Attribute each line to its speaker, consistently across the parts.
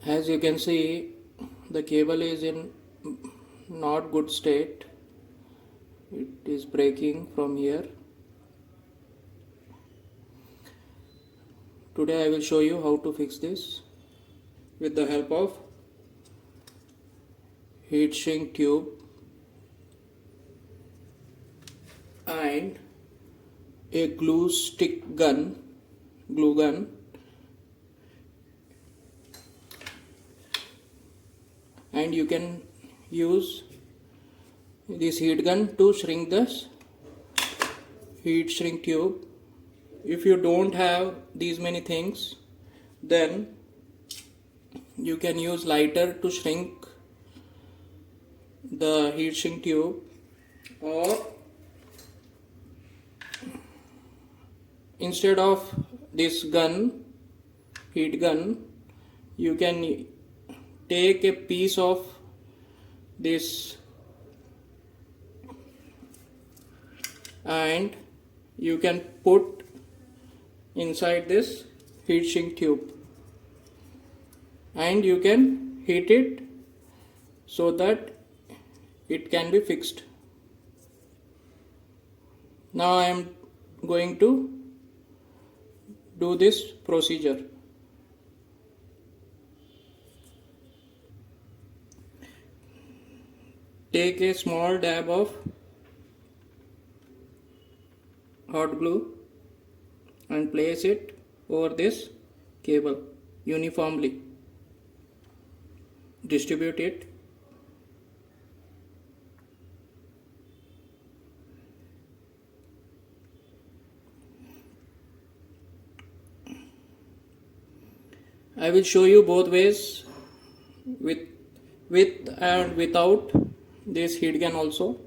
Speaker 1: As you can see, the cable is in not good state. It is breaking from here. Today I will show you how to fix this with the help of Heatshrink tube and a glue gun, and you can use this heat gun to shrink this heat shrink tube. If you don't have these many things, then you can use lighter to shrink the heat shrink tube, or instead of this heat gun, you can take a piece of this and you can put inside this heat shrink tube, and you can heat it so that it can be fixed. Now I am going to do this procedure. Take a small dab of hot glue and place it over this cable uniformly. Distribute it. I will show you both ways, with and without this heat gun also,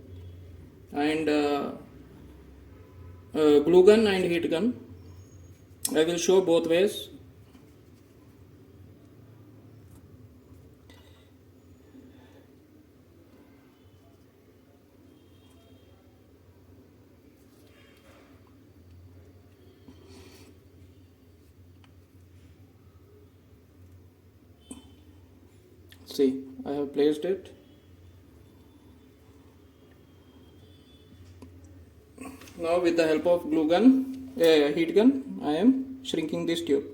Speaker 1: and glue gun and heat gun. I will show both ways. See, I have placed it. Now with the help of heat gun, I am shrinking this tube.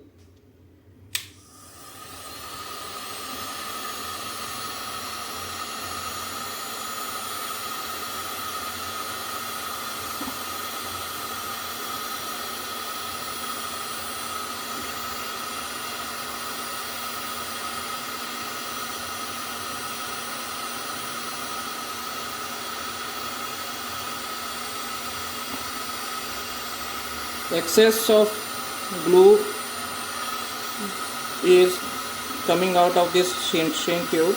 Speaker 1: Excess of glue is coming out of this shrink tube.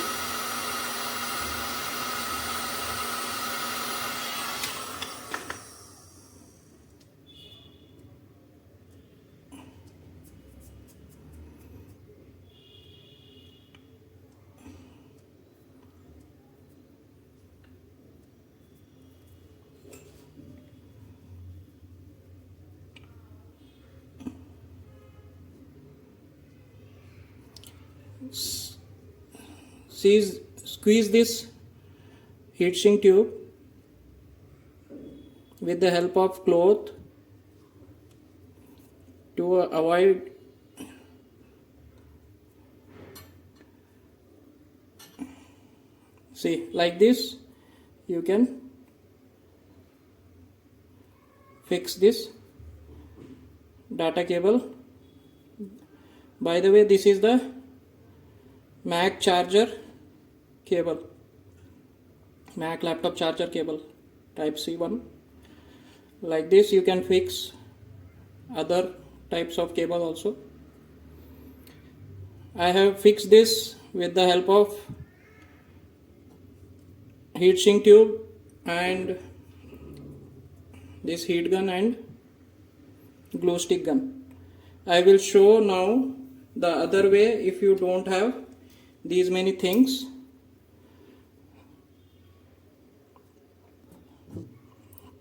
Speaker 1: Squeeze this heatshrink tube with the help of cloth to avoid like this. You can fix this data cable. By the way, this is the Mac charger cable, Mac laptop charger cable, type C one. Like this you can fix other types of cable also. I have fixed this with the help of heatshrink tube and this heat gun and Gluestick gun. I will show now the other way. If you don't have these many things,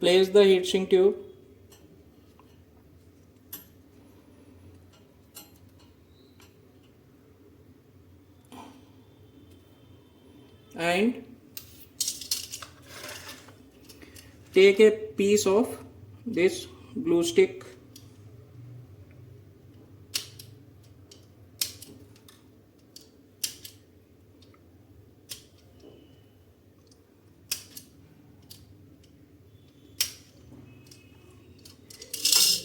Speaker 1: place the heatshrink tube, and take a piece of this glue stick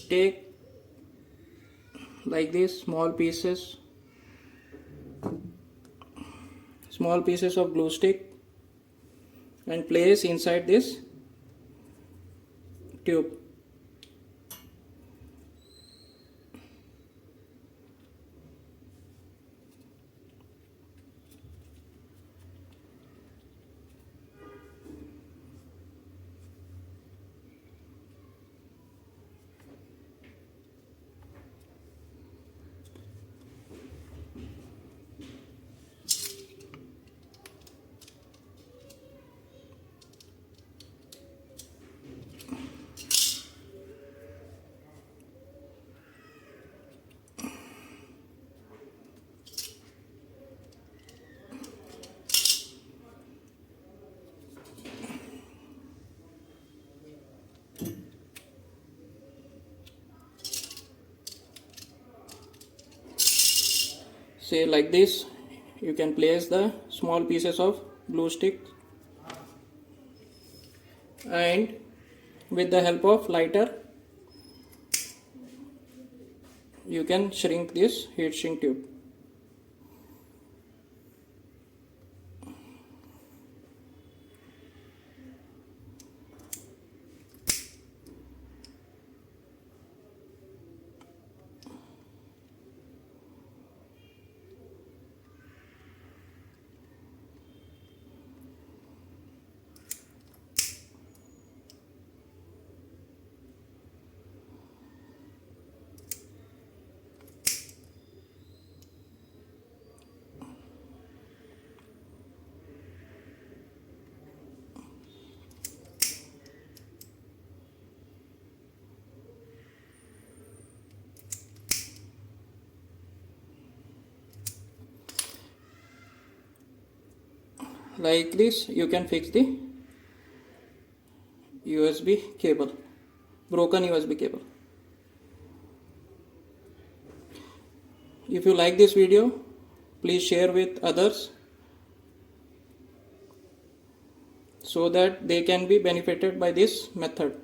Speaker 1: take like this small pieces of glue stick and place inside this tube. Say like this, you can place the small pieces of glue stick and with the help of lighter you can shrink this heat shrink tube. Like this you can fix the USB cable, broken USB cable. If you like this video, please share with others so that they can be benefited by this method.